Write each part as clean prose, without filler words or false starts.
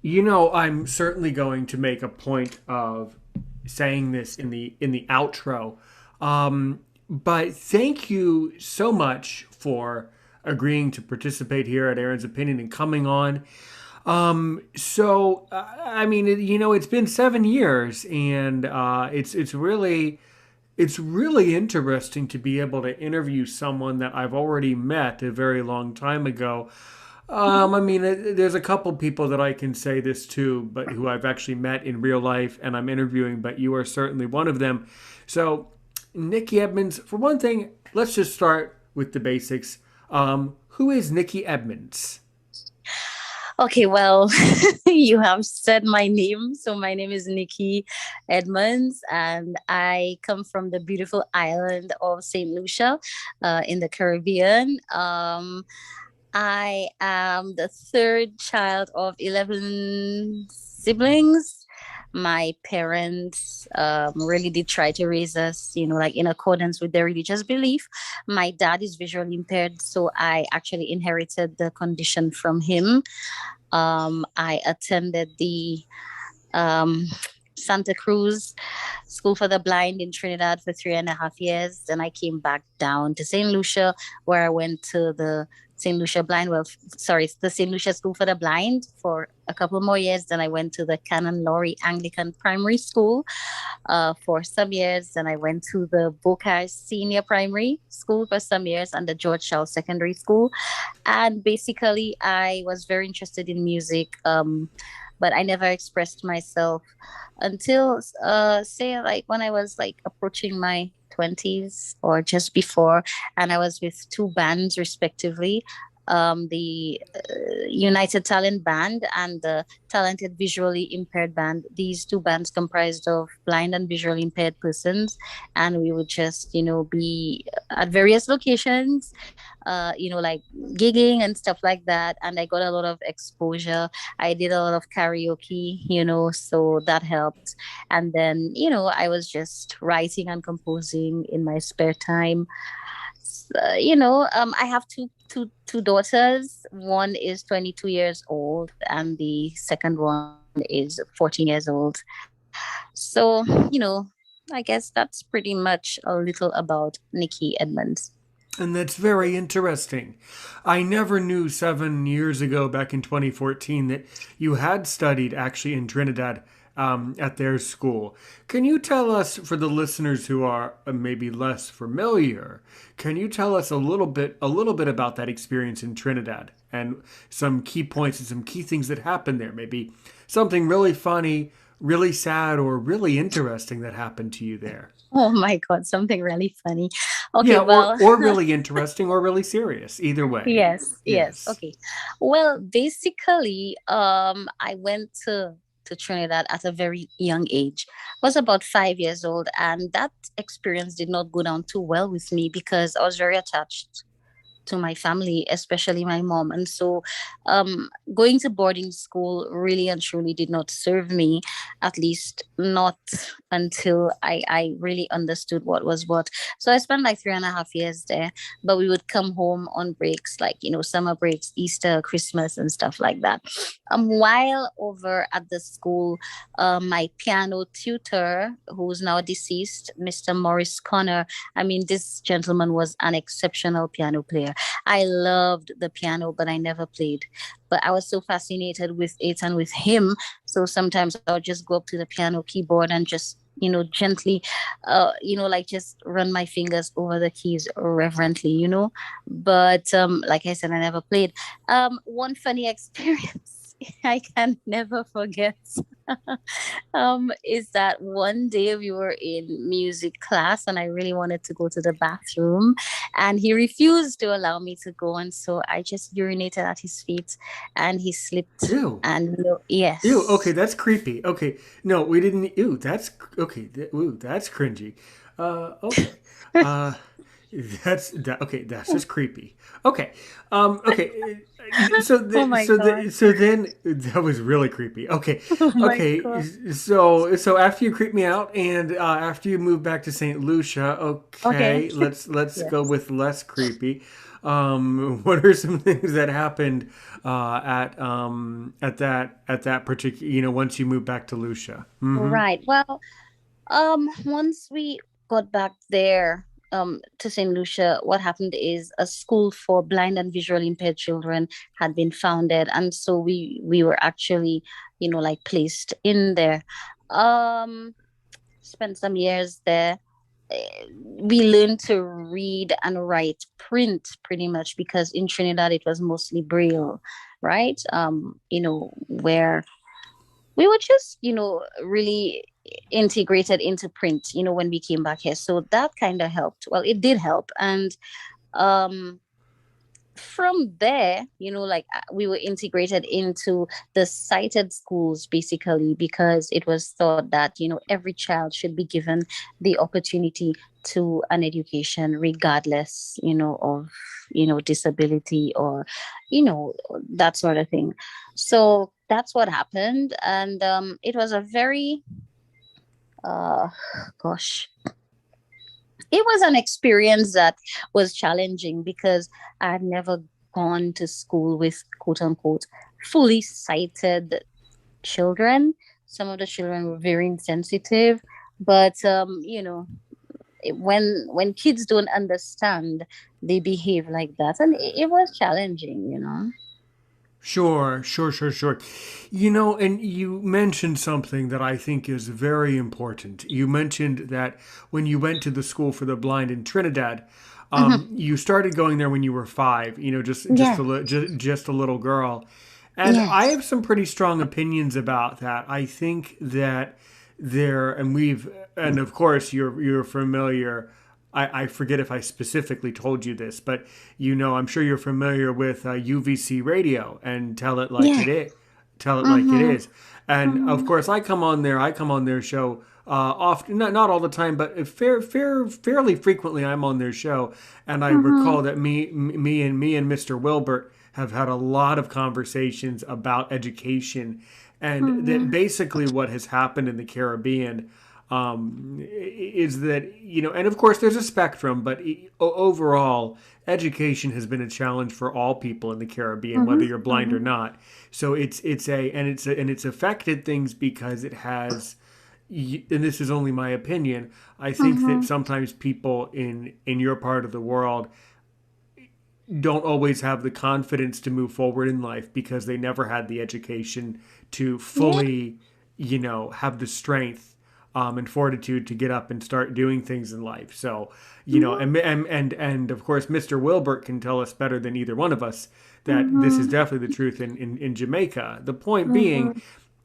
Yes. I'm certainly going to make a point of saying this in the outro. But thank you so much for agreeing to participate here at Aaron's Opinion and coming on. I mean, it's been 7 years, and it's really interesting to be able to interview someone that I've already met a very long time ago. I mean, there's a couple people that I can say this to, but who I've actually met in real life and I'm interviewing, but you are certainly one of them. So, Nikki Edmonds, for one thing, let's just start with the basics. Who is Nikki Edmonds? Okay, well, you have said my name. So my name is Nikki Edmonds, and I come from the beautiful island of St. Lucia, in the Caribbean. I am the third child of 11 siblings. My parents really did try to raise us, like in accordance with their religious belief. My dad is visually impaired, so I actually inherited the condition from him. I attended the um, Santa Cruz School for the Blind in Trinidad for 3.5 years. Then I came back down to St. Lucia, where I went to the St. Lucia Blind, well, sorry, the St. Lucia School for the Blind for a couple more years. Then I went to the Canon Laurie Anglican Primary School for some years. Then I went to the Boca Senior Primary School for some years and the George Shaw Secondary School. And basically, I was very interested in music, but I never expressed myself until, say, like when I was like approaching my 20s or just before, and I was with two bands respectively. The United Talent Band and the Talented Visually Impaired Band. These two bands comprised of blind and visually impaired persons, and we would just, be at various locations, like gigging and stuff like that. And I got a lot of exposure. I did a lot of karaoke, so that helped. And then, I was just writing and composing in my spare time. I have two daughters. One is 22 years old, and the second one is 14 years old. So, I guess that's pretty much a little about Nikki Edmonds. And that's very interesting. I never knew 7 years ago, back in 2014, that you had studied actually in Trinidad at their school. Can you tell us, for the listeners who are maybe less familiar, can you tell us a little bit about that experience in Trinidad and some key points and some key things that happened there? Maybe something really funny, really sad, or really interesting that happened to you there. Oh my God, something really funny. Okay, Yeah, or well, or really interesting or really serious. Either way. yes, yes. Yes. Okay. Well, basically, I went to Trinidad at a very young age. I was about 5 years old, and that experience did not go down too well with me because I was very attached to my family, especially my mom. And so, going to boarding school really and truly did not serve me, at least not until I really understood what was what. So I spent like 3.5 years there, but we would come home on breaks, like, summer breaks, Easter, Christmas, and stuff like that. While over at the school, my piano tutor, who's now deceased, Mr. Morris Connor, I mean, this gentleman was an exceptional piano player. I loved the piano, but I never played. But I was so fascinated with it and with him. So sometimes I'll just go up to the piano keyboard and just, gently, like just run my fingers over the keys reverently, But like I said, I never played. One funny experience I can never forget is that one day we were in music class and I really wanted to go to the bathroom and he refused to allow me to go. And so I just urinated at his feet and he slipped. Ew. And Ew. Okay, yes. that's creepy. Okay. No, we didn't. Ew. That's okay. Ooh, that's cringy. Okay. Uh, okay. That's just creepy. Okay. Okay. Oh my God. So then that was really creepy. Okay. Oh my Okay. God. So after you creep me out and after you move back to St. Lucia, Okay. okay, let's go Yes. with less creepy. What are some things that happened at that particular, once you moved back to Lucia? Mm-hmm. Right. Well, once we got back there, to St. Lucia, what happened is a school for blind and visually impaired children had been founded, and so we were actually, like placed in there. Um, Spent some years there. We learned to read and write print pretty much because in Trinidad it was mostly Braille, right? Where we were just, really integrated into print, when we came back here. So that kind of helped. Well, it did help. And um from there, we were integrated into the sighted schools basically because it was thought that, every child should be given the opportunity to an education regardless, of, disability or, you know, that sort of thing. So that's what happened. And it was a very, uh, gosh, it was an experience that was challenging because I've never gone to school with quote unquote fully sighted children. Some of the children were very insensitive, but when kids don't understand, they behave like that, and it was challenging. Sure, sure, sure, sure. And you mentioned something that I think is very important. You mentioned that when you went to the school for the blind in Trinidad, Hmm. you started going there when you were 5. Yeah. Just a little girl, and I Yes. have some pretty strong opinions about that. I think that there, and of course you're familiar. I forget if I specifically told you this, but I'm sure you're familiar with UVC radio and Yeah. tell it like it Mm-hmm. is. And of Mm-hmm. course, I come on their show often, not all the time, but fairly frequently. I'm on their show, and I Mm-hmm. recall that me and Mr. Wilbert have had a lot of conversations about education, and that Mm-hmm. basically what has happened in the Caribbean is that and of course there's a spectrum, but overall, education has been a challenge for all people in the Caribbean, whether you're blind or Mm-hmm. not. So it's affected things because it has. And this is only my opinion. I think that Mm-hmm. sometimes people in your part of the world don't always have the confidence to move forward in life because they never had the education to Yeah. fully, have the strength and fortitude to get up and start doing things in life. So, Mm-hmm. and of course, Mr. Wilbert can tell us better than either one of us that this is Mm-hmm. definitely the truth in Jamaica. The point being Mm-hmm.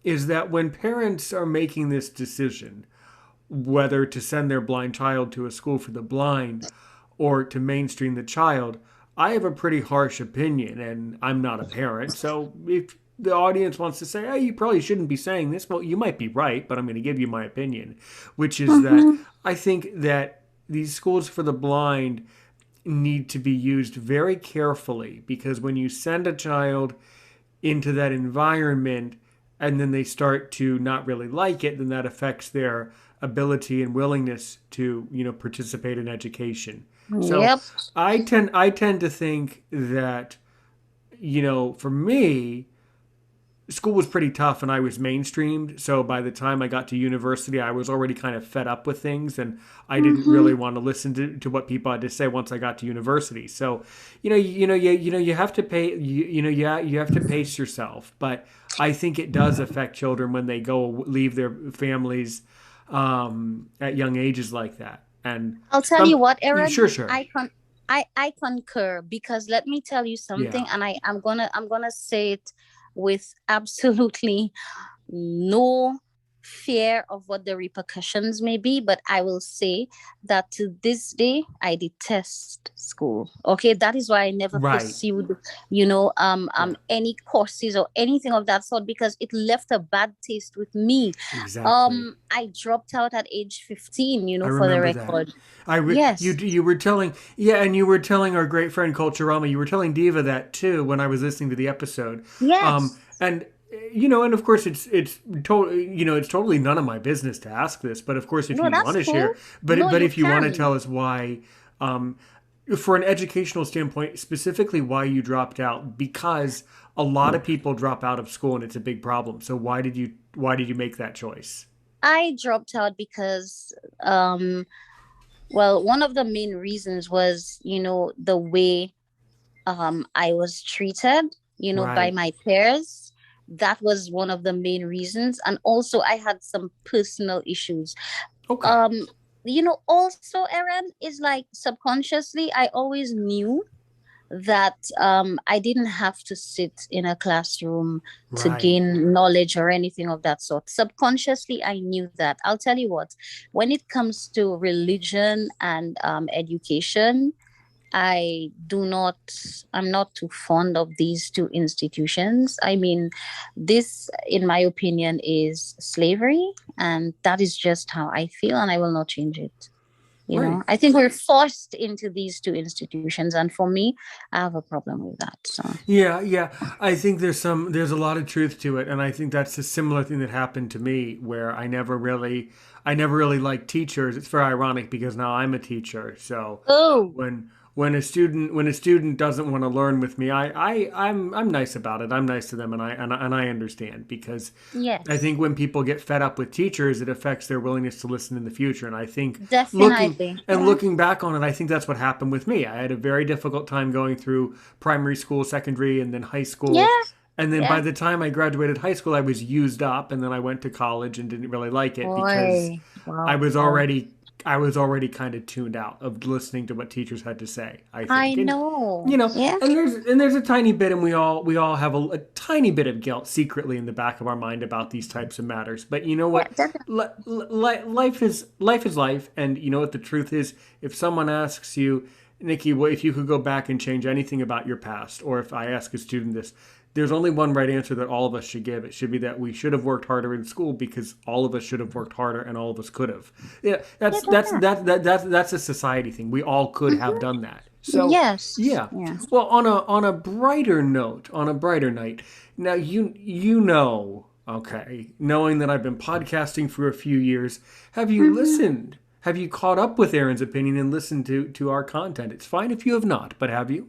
is that when parents are making this decision, whether to send their blind child to a school for the blind or to mainstream the child, I have a pretty harsh opinion, and I'm not a parent. So if the audience wants to say, "Hey, you probably shouldn't be saying this," well, you might be right, but I'm going to give you my opinion, which is that Mm-hmm. I think that these schools for the blind need to be used very carefully because when you send a child into that environment and then they start to not really like it, then that affects their ability and willingness to, participate in education. So Yep. I tend to think that, for me, school was pretty tough and I was mainstreamed. So by the time I got to university, I was already kind of fed up with things and I didn't Mm-hmm. really want to listen to what people had to say once I got to university. So, you have to pay, yeah, you have to pace yourself. But I think it does affect children when they go leave their families at young ages like that. And I'll tell you some, what, Aaron, sure, sure. I concur because let me tell you something, Yeah. and I'm gonna say it with absolutely no fear of what the repercussions may be, but I will say that to this day I detest school. Okay, that is why I never Right. pursued, Yeah. any courses or anything of that sort because it left a bad taste with me. Exactly. I dropped out at age 15, I for the remember that. record. Yes. You were telling, yeah, and you were telling our great friend Culturama, you were telling Diva that too when I was listening to the episode. Yes. And and of course it's totally it's totally none of my business to ask this, but of course if No, you that's want to share, cool. No, but you if you want to can. tell us why, um, for an educational standpoint, specifically why you dropped out, because a lot of people drop out of school and it's a big problem. So why did you make that choice? I dropped out because, well, one of the main reasons was, the way I was treated, by Right. my peers. That was one of the main reasons. And also, I had some personal issues. Okay. Um, also, Aaron, is like subconsciously, I always knew that I didn't have to sit in a classroom to Right. gain knowledge or anything of that sort. Subconsciously, I knew that. I'll tell you what, when it comes to religion and education, I do not, I'm not too fond of these two institutions. I mean, this, in my opinion, is slavery, and that is just how I feel, and I will not change it. Right. I think we're forced into these two institutions, and for me, I have a problem with that. So, Yeah, yeah. I think there's a lot of truth to it, and I think that's a similar thing that happened to me where I never really liked teachers. It's very ironic because now I'm a teacher. So oh, when a student doesn't want to learn with me, I'm nice about it. I'm nice to them, and I understand because I yes, think when people get fed up with teachers, it affects their willingness to listen in the future. And I think looking definitely. and Yeah, looking back on it, I think that's what happened with me. I had a very difficult time going through primary school, secondary, and then high school. yeah, And then by yeah. the time I graduated high school, I was used up, and then I went to college and didn't really like it because Boy, I wow, was wow. already I was already kind of tuned out of listening to what teachers had to say, I I think. And know. you know, Yeah, and there's a tiny bit, and we all have a tiny bit of guilt secretly in the back of our mind about these types of matters. But you know yeah, what? definitely. Life is life, and you know what the truth is. If someone asks you, Nikki, what if you could go back and change anything about your past, or if I ask a student this, there's only one right answer that all of us should give. It should be that we should have worked harder in school because all of us should have worked harder and all of us could have. Yeah, Yeah, that's a society thing. We all could have definitely. done that. So Yes. yeah. Yeah. Well, on a brighter note, on a brighter night. Now okay, knowing that I've been podcasting for a few years, have you Hmm. listened? Have you caught up with Aaron's opinion and listened to our content? It's fine if you have not, but have you?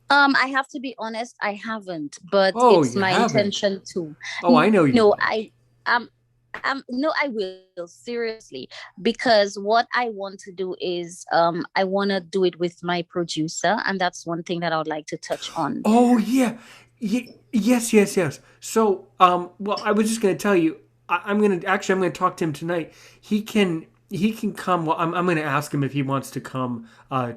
I have to be honest, I haven't, but Oh, it's you my haven't. intention to. Oh, I know you No, will. no, I will seriously, because what I want to do is, I want to do it with my producer, and that's one thing that I would like to touch on. Oh yeah, yes, yes, yes. So, well, I was just going to tell you, I'm going to talk to him tonight. He can come. Well, I'm going to ask him if he wants to come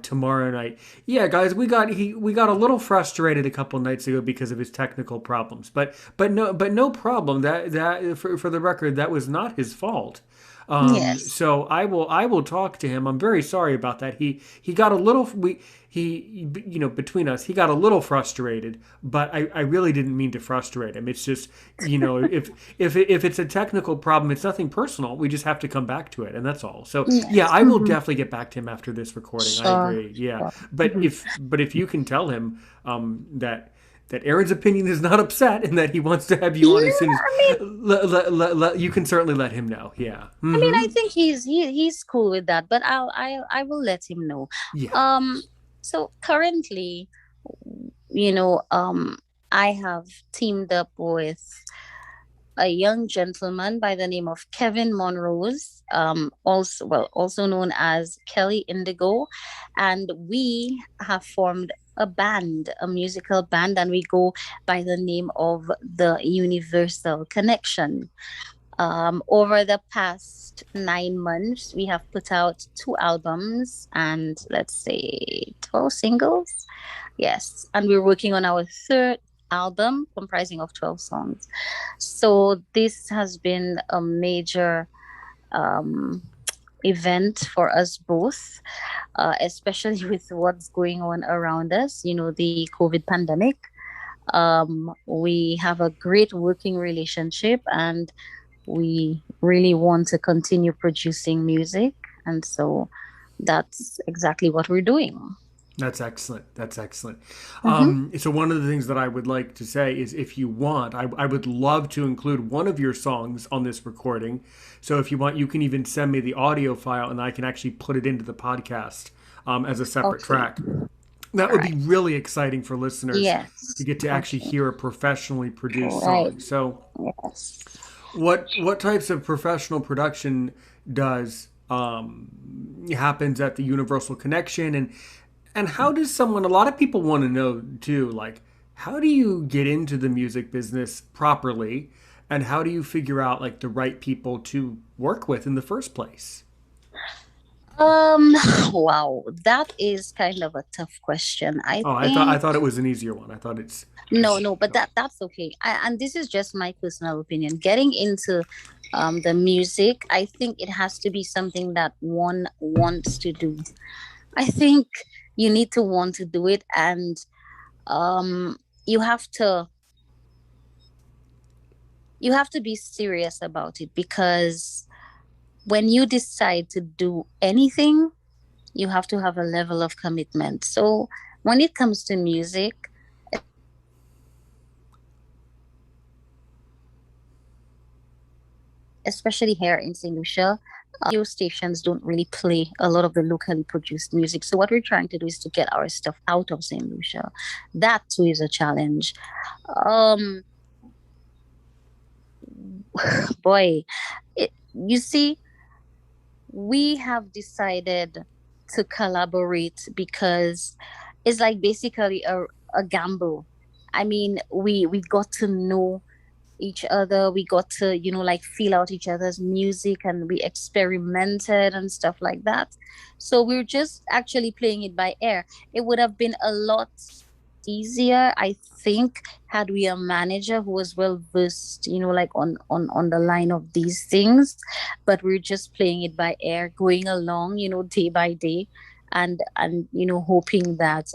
tomorrow night. Yeah, guys, we got a little frustrated a couple nights ago because of his technical problems, but no problem. That for the record, that was not his fault. Yes. So I will talk to him. I'm very sorry about that. He got a little he between us he got a little frustrated, but I really didn't mean to frustrate him. It's just if it's a technical problem, it's nothing personal. We just have to come back to it, and that's all. So yeah, Yes. I will definitely get back to him after this recording. I Sure. agree. Yeah, Sure. but Mhm. if you can tell him that Aaron's opinion is not upset and that he wants to have you on as Yeah, soon as I mean, you can certainly let him know. Yeah. I think he's cool with that, but I will let him know. Yeah. Um, so currently, you know, I have teamed up with a young gentleman by the name of Kevin Monrose, also known as Kelly Indigo, and we have formed a band, a musical band, and we go by the name of the Universal Connection. Over the past 9 months, we have put out two albums and, let's say, 12 singles. Yes. And we're working on our third album comprising of 12 songs. So this has been a major um, event for us both, especially with what's going on around us, the COVID pandemic. We have a great working relationship, and we really want to continue producing music. And so that's exactly what we're doing. That's excellent. That's excellent. Mm-hmm. So one of the things that I would like to say is, if you want, I would love to include one of your songs on this recording. So if you want, you can even send me the audio file, and I can actually put it into the podcast as a separate Okay. track. That would be Right. really exciting for listeners to Yes. get to actually Okay. hear a professionally produced Right. song. So, Yes. what types of professional production does happens at the Universal Connection, and how does someone? A lot of people want to know too, like how do you get into the music business properly, and how do you figure out like the right people to work with in the first place? Um, wow, that is kind of a tough question. I Oh, I think thought it was an easier one. I thought it's no, but no. that's okay. And this is just my personal opinion. Getting into the music, I think it has to be something that one wants to do. I think you need to want to do it, and um you have to you have to be serious about it, because when you decide to do anything, you have to have a level of commitment. So when it comes to music, especially here in St. Lucia, radio stations don't really play a lot of the locally produced music. So what we're trying to do is to get our stuff out of St. Lucia. That too is a challenge. Um, boy, you see, we have decided to collaborate because it's like basically a gamble. I mean, we got to know each other. We got to, like feel out each other's music, and we experimented and stuff like that. So we're just actually playing it by ear. It would have been a lot easier, I think, had we a manager who was well versed, like on the line of these things. But we're just playing it by ear, going along, day by day, and hoping that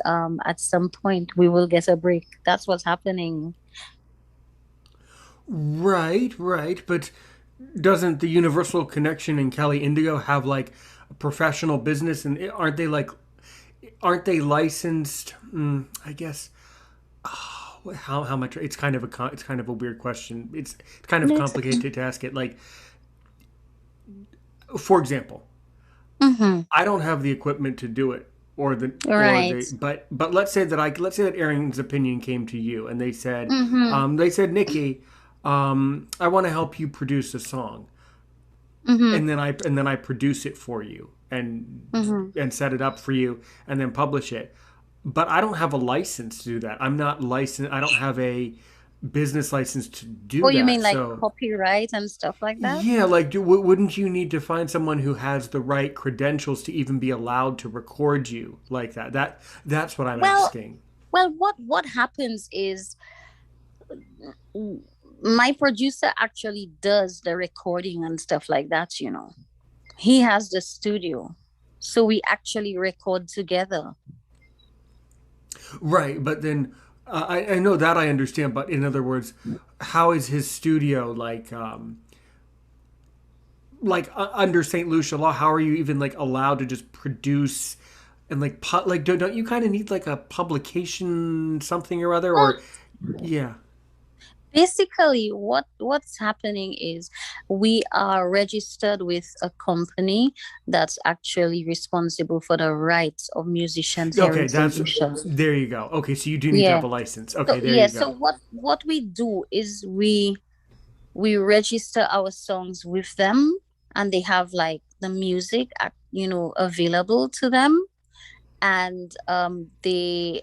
at some point we will get a break. That's what's happening. Right, right. But doesn't the Universal Connection and Kelly Indigo have like a professional business, and aren't they licensed? I guess how much? It's kind of a weird question. It's kind of Next. complicated to ask it. Like for example, Mm-hmm. I don't have the equipment to do it, Right. but let's say that Aaron's opinion came to you and Mm-hmm. they said Nikki, I want to help you produce a song, Mm-hmm. and then I produce it for you Mm-hmm. and set it up for you and then publish it. But I don't have a license to do that. I'm not licensed. I don't have a business license to do Oh, you mean that. like So copyright and stuff like that? yeah, like wouldn't you need to find someone who has the right credentials to even be allowed to record you like that? That's what I'm Well, asking. what happens is, mm, my producer actually does the recording and stuff like that. He has the studio. So we actually record together. Right, but then I know that I understand, but in other words, how is his studio under St. Lucia law? How are you even like allowed to just produce and like don't you kind of need like a publication something or other Well, or yeah. basically, what's happening is we are registered with a company that's actually responsible for the rights of musicians here Okay, in St. that's Lucia. there you go. Okay, so you do need to Yeah. have a license. So Okay, there yeah, you so go. what we do is we register our songs with them, and they have like the music available to them, and they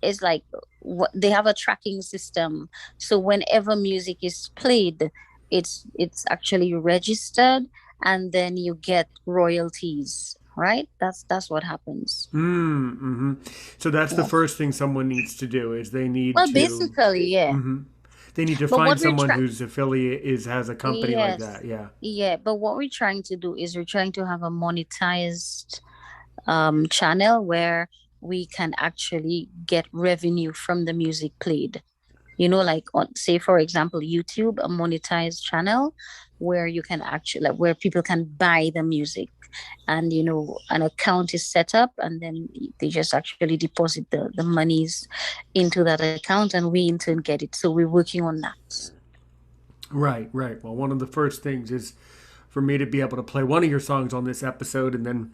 is like what they have a tracking system. So whenever music is played, it's actually registered, and then you get royalties, right? That's what happens. Mm-hmm. So that's the Yeah. first thing someone needs to do is they need Well, to basically, yeah. hmm they need to But find what we're someone trying whose affiliate is has a company like Yes. that. Yeah. Yeah, but what we're trying to do is we're trying to have a monetized channel where we can actually get revenue from the music played. Like on, say for example, YouTube, a monetized channel where you can actually, like, where people can buy the music, and an account is set up, and then they just actually deposit the monies into that account, and we in turn get it. So we're working on that. Right, right. Well, one of the first things is for me to be able to play one of your songs on this episode and then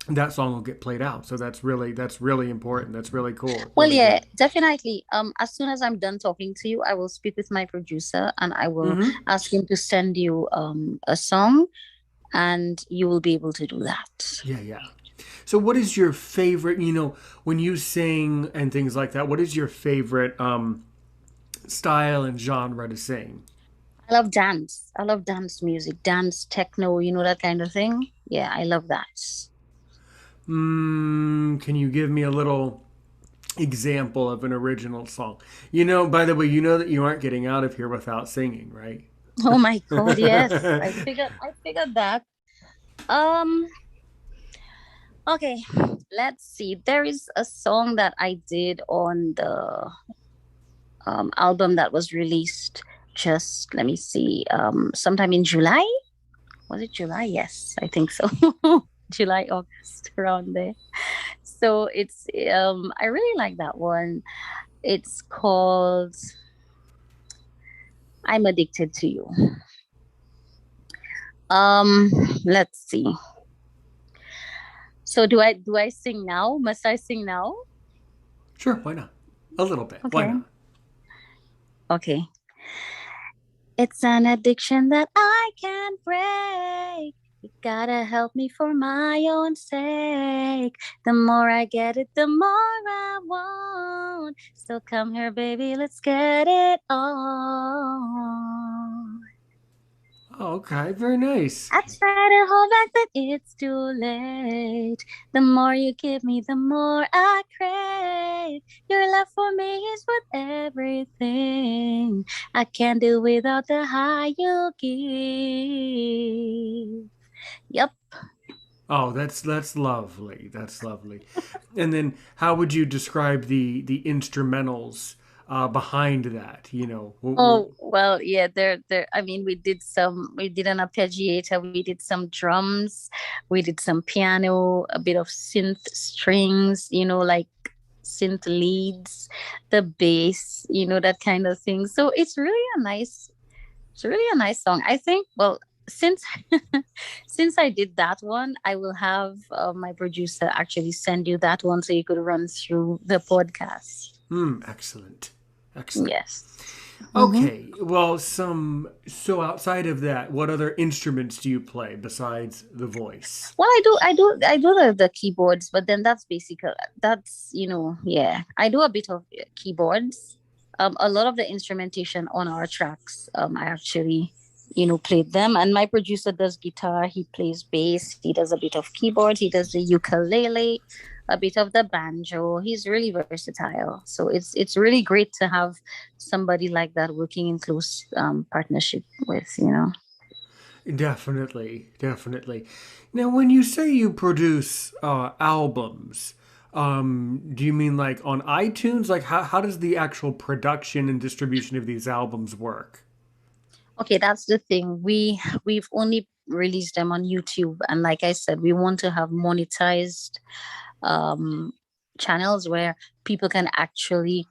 that song will get played out. So that's really important. That's really cool. Well, Really yeah, good. definitely. As soon as I'm done talking to you, I will speak with my producer and I will Mm-hmm. ask him to send you a song, and you will be able to do that. Yeah, yeah. So what is your favorite, when you sing and things like that, what is your favorite style and genre to sing? I love dance. I love dance music, dance, techno, that kind of thing. Yeah, I love that. Can you give me a little example of an original song? By the way, you know that you aren't getting out of here without singing, right? Oh my God, yes. I figured that. Um, okay, let's see. There is a song that I did on the album that was released just, let me see, sometime in July. Was it July? Yes, I think so. July, August, around there. So I really like that one. It's called I'm Addicted to You. Um, let's see. So do I sing now? Must I sing now? Sure, why not? A little bit. Why Okay. not? Okay. It's an addiction that I can't break. You gotta help me for my own sake. The more I get it, the more I want. So come here, baby, let's get it on. Oh, okay, very nice. I try to hold back, but it's too late. The more you give me, the more I crave. Your love for me is worth everything. I can't do without the high you give. Yep. Oh, that's lovely. That's lovely. And then, how would you describe the instrumentals behind that? Oh, well, yeah, I mean, we did an arpeggiator, we did some drums, we did some piano, a bit of synth strings, like synth leads, the bass, that kind of thing. So it's really a nice song. I think, well, since since I did that one, I will have my producer actually send you that one so you could run through the podcast. Excellent, excellent. Yes. Mm-hmm. Okay, well, so outside of that, what other instruments do you play besides the voice? Well, I do the keyboards, but then that's basic. That's yeah. I do a bit of keyboards. A lot of the instrumentation on our tracks, I actually, played them. And my producer does guitar. He plays bass. He does a bit of keyboard. He does the ukulele, a bit of the banjo. He's really versatile. So it's really great to have somebody like that working in close partnership with. Definitely, definitely. Now, when you say you produce albums, do you mean like on iTunes? Like, how does the actual production and distribution of these albums work? Okay, that's the thing. We've only released them on YouTube, and like I said, we want to have monetized um channels where people can actually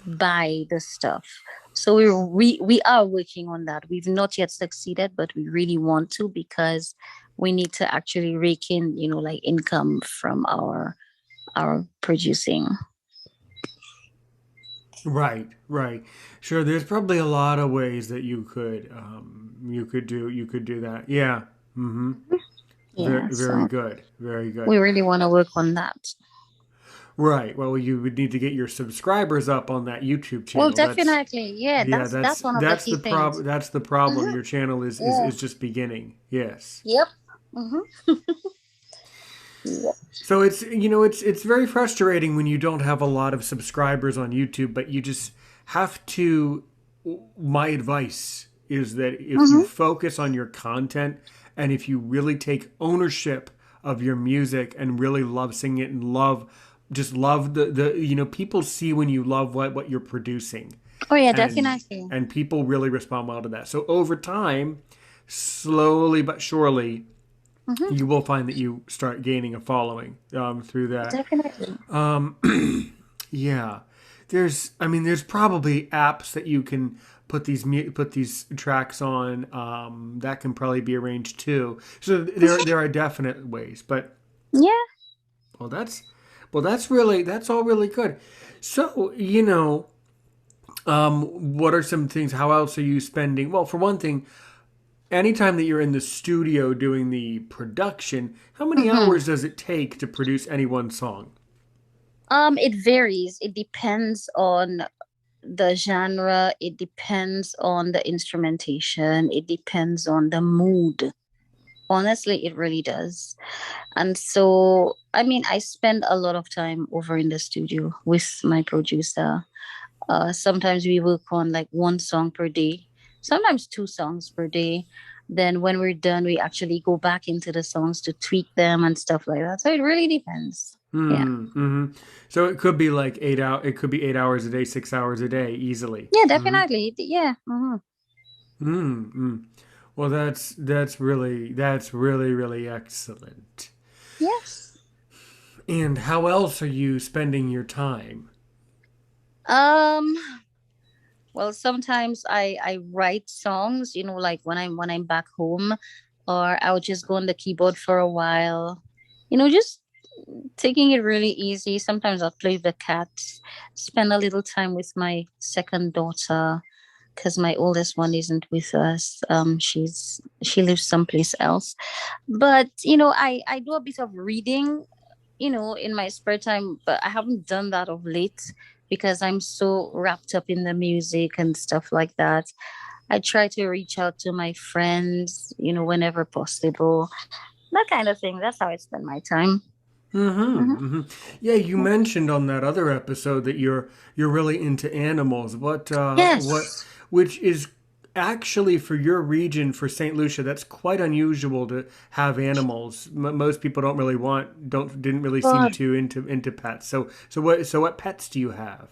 buy the stuff. So we are working on that. We've not yet succeeded, but we really want to, because we need to actually rake in, like income from our producing. Right, right. Sure, there's probably a lot of ways that you could do that. Yeah. Mm-hmm. Very Yeah, very so good. Very good. we really want to work on that. Right. Well, you would need to get your subscribers up on that YouTube Well, channel. That's definitely. Yeah, Yeah, that's that's one of the that's key the things. problem. That's the problem. Mhm. Your channel is is, Yeah. is just beginning. Yes. Yep. Mm-hmm. Yep. So it's very frustrating when you don't have a lot of subscribers on YouTube, but you just have to. My advice is that if you Mm-hmm. focus on your content and if you really take ownership of your music and really love singing it and love the people see when you love what you're producing, Oh yeah, and definitely. and people really respond well to that. So over time, slowly but surely, Mm-hmm. you will find that you start gaining a following through that. Definitely. Yeah, there's probably apps that you can put these tracks on that can probably be arranged too. So there are definite ways, but Yeah. Well, that's all really good. So, what are some things? How else are you spending? Well, for one thing, anytime that you're in the studio doing the production, how many Mm-hmm. hours does it take to produce any one song? It varies. It depends on the genre. It depends on the instrumentation. It depends on the mood. Honestly, it really does. And so, I mean, I spend a lot of time over in the studio with my producer. Sometimes we work on like one song per day, sometimes two songs per day. Then when we're done, we actually go back into the songs to tweak them and stuff like that. So it really depends. Yeah. Hmm. So it could be like 8 hour. It could be 8 hours a day, 6 hours a day, easily. Yeah, Hmm. definitely. Yeah. Mm-hmm. Well, that's really really excellent. Yes. And how else are you spending your time? Um, well, sometimes I write songs, like when I'm back home, or I'll just go on the keyboard for a while. Just taking it really easy. Sometimes I'll play with the cat, spend a little time with my second daughter, because my oldest one isn't with us. She lives someplace else. But I do a bit of reading, in my spare time, but I haven't done that of late because I'm so wrapped up in the music and stuff like that. I try to reach out to my friends, whenever possible. That kind of thing. That's how I spend my time. Mm-hmm. Hmm. Mm-hmm. Yeah, you mentioned on that other episode that you're really into animals. What Yes. which is actually for your region for St. Lucia, that's quite unusual to have animals. Most people didn't really seem God. to into pets. So what pets do you have?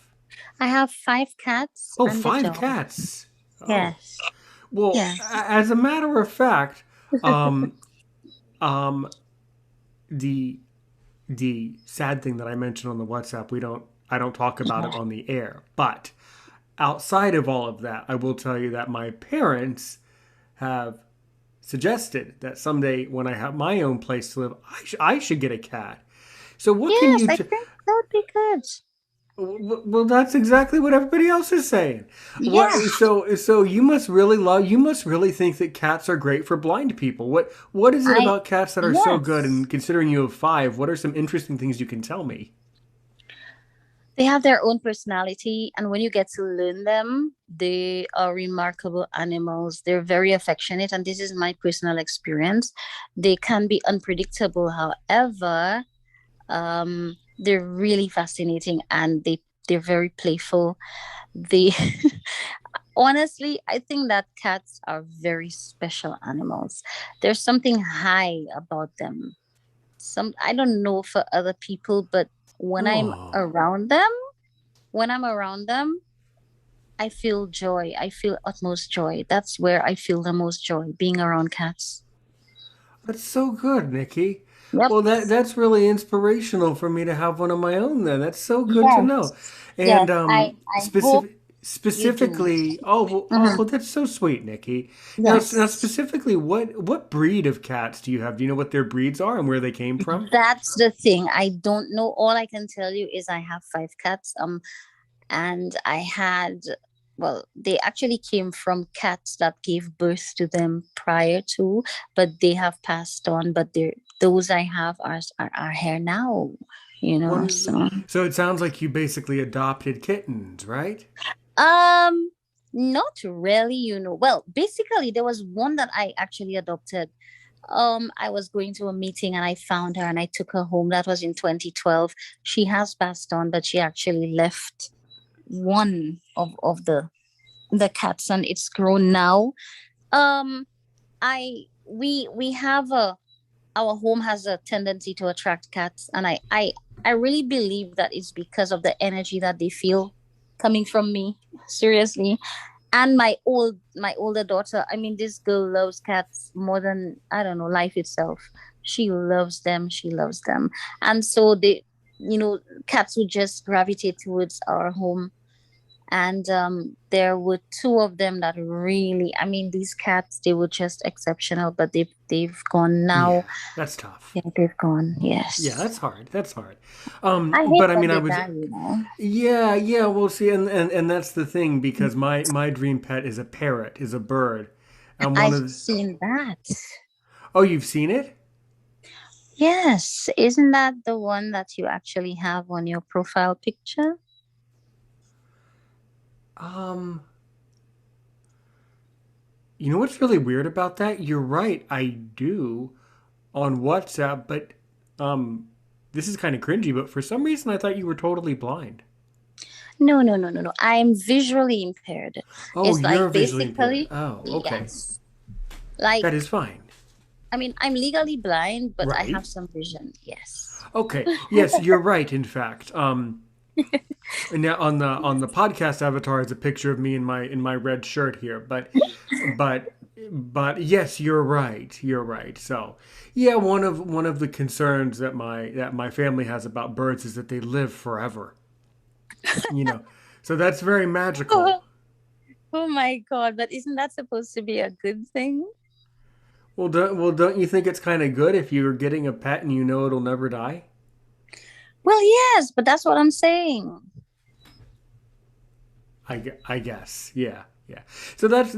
I have five cats Oh, and a five dog. cats. Oh. Yes. Well, Yes. as a matter of fact, um um the the sad thing that I mentioned on the WhatsApp, I don't talk about it on the air. But outside of all of that, I will tell you that my parents have suggested that someday when I have my own place to live, I should get a cat. So what can Yes, you I t- think that would be good. well, that's exactly what everybody else is saying. Yeah. So you must really think that cats are great for blind people. What is it I about cats that are so good? yes. And considering you have five, what are some interesting things you can tell me? They have their own personality, and when you get to learn them, they are remarkable animals. They're very affectionate, and this is my personal experience. They can be unpredictable, however, they're really fascinating, and they're very playful. They honestly, I think that cats are very special animals. There's something high about them. I don't know for other people, but when I'm Oh, around them, when I'm around them, I feel joy. I feel utmost joy. That's where I feel the most joy, being around cats. that's so good, Nikki. Yep. Well, that's really inspirational for me to have one of my own. Then that's so good to know. Yes. And Yes. I hope you do. specifically, Mhm. that's so sweet, Nikki. Now Yes. specifically, what breed of cats do you have? Do you know what their breeds are and where they came from? That's the thing. I don't know. All I can tell you is I have five cats. And I had, well, they actually came from cats that gave birth to them prior to, but they have passed on. But those I have are here now, One, so. so it sounds like you basically adopted kittens, right? Um, Not really, Well, basically, there was one that I actually adopted. I was going to a meeting and I found her and I took her home. That was in 2012. She has passed on, but she actually left one of the cats and it's grown now. Um, I we have a our home has a tendency to attract cats, and I really believe that it's because of the energy that they feel coming from me. Seriously. And my older daughter, I mean, this girl loves cats more than, I don't know, life itself. She loves them. She loves them. And so they, you know, cats would just gravitate towards our home. And there were two of them that really, I mean, these cats, they were just exceptional, but they've gone Yeah, now. that's tough. Yeah, they've gone. Yeah, Yes. that's hard. That's hard. I hate But I when mean, I they was, die, you know. yeah, yeah. We'll see, and that's the thing because my dream pet is a parrot, is a bird, and one I've of the, seen that. oh, you've seen it? Yes. Isn't that the one that you actually have on your profile picture? Um, you know what's really weird about that? You're right, I do on WhatsApp, but um, this is kind of cringy. But for some reason, I thought you were totally blind. No, no, no, no, no. I'm visually impaired. Oh, It's you're like visually impaired. basically, Oh, okay, yes. Like, that is fine. I mean, I'm legally blind, but I Right. have some vision. Yes. Okay. Yes, you're right. In fact, and now on the podcast avatar is a picture of me in my red shirt here, but but yes, you're right. You're right. So yeah, one of the concerns that my family has about birds is that they live forever. You know, so that's very magical. Oh, oh my God. But isn't that supposed to be a good thing? Don't you think it's kind of good if you're getting a pet and you know it'll never die? Well, yes, but that's what I'm saying. I guess. Yeah. Yeah. So that's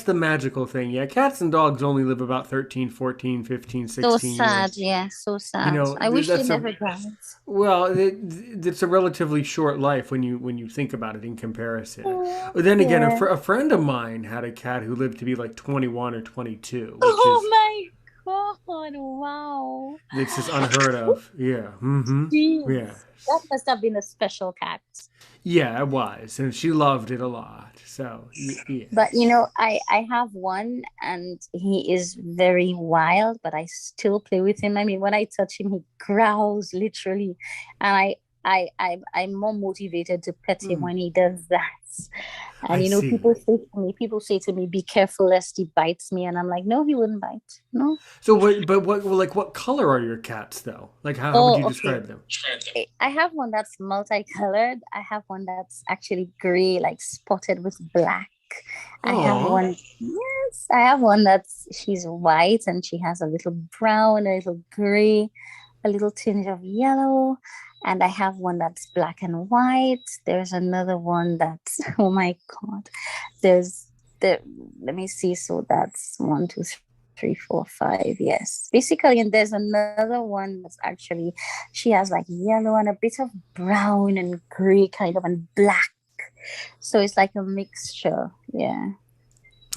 the magical thing. Yeah, cats and dogs only live about 13, 14, 15, So 16 years. sad. Yeah, so You sad. know, I wish they that's a never died. well, it's a relatively short life when you think about it in comparison. Oh, But then again, yeah. a friend of mine had a cat who lived to be like 21 or 22, which Oh is my God. Wow. it's just unheard of. Yeah. Mm-hmm. Yeah. Jeez. That must have been a special cat. Yeah, it was, and she loved it a lot. So But yes. I have one and he is very wild, but I still play with him. I mean, when I touch him, he growls literally. And I'm more motivated to pet him Mm, when he does that. I And see. people say to me, be careful lest he bites me. And I'm like, no, he wouldn't bite. No. So what? But what? Well, like, what color are your cats though? Like, how would you Oh, okay. describe them? I have one that's multicolored. I have one that's actually gray, like spotted with black. I have Oh, one, yes, I have one that's she's white and she has a little brown, a little gray, a little tinge of yellow. And I have one that's black and white. There's another one that's, oh my God. There's the, let me see. So that's one, two, three, four, five. Yes. Basically, and there's another one that's actually, she has like yellow and a bit of brown and gray kind of and black. So it's like a mixture. Yeah.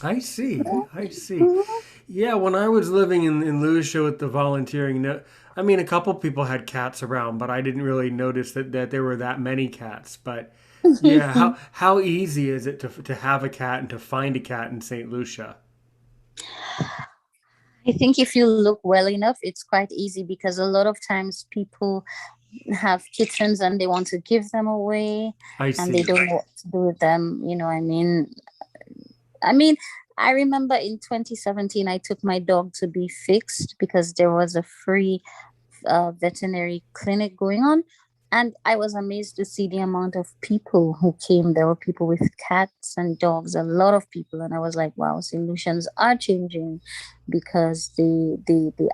I see. I see. Mhm. Yeah, when I was living in Lucia with the volunteering, no, I mean, a couple people had cats around, but I didn't really notice that there were that many cats. But yeah, how easy is it to have a cat and to find a cat in St. Lucia? I think if you look well enough, it's quite easy because a lot of times people have kittens and they want to give them away I and they see. don't know what to do with them. I mean, I remember in 2017, I took my dog to be fixed because there was a free veterinary clinic going on. And I was amazed to see the amount of people who came. There were people with cats and dogs, a lot of people. And I was like, wow, solutions are changing because they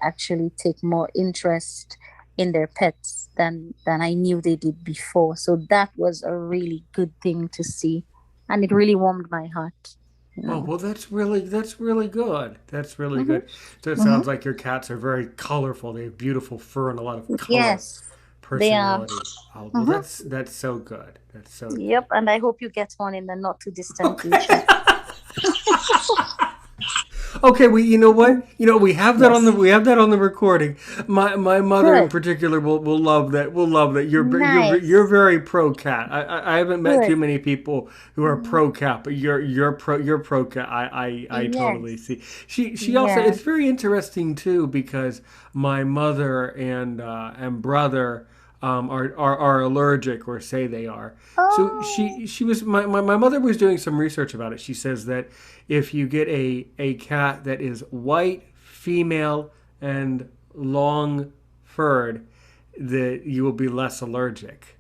actually take more interest in their pets than I knew they did before. So that was a really good thing to see. And it really warmed my heart, you Oh, know. well, that's really good. That's really Hmm. good. So it Hmm. sounds like your cats are very colorful. They have beautiful fur and a lot of color, Yes, they are. personality. Oh, well, Hmm. that's so good. That's so good. Yep, and I hope you get one in the not too distant future. Okay. Okay, we you know what? You know, Yes. we have that on the recording. My mother in Good. particular will love that. Will love that. You're Nice. very pro cat. I haven't met too Good. many people who are Mhm. pro cat, but you're pro cat. I totally Yes. see. She also Yeah. it's very interesting too because my mother and brother are allergic or say they are. So Oh, she was my mother was doing some research about it. She says that if you get a cat that is white, female, and long furred, that you will be less allergic.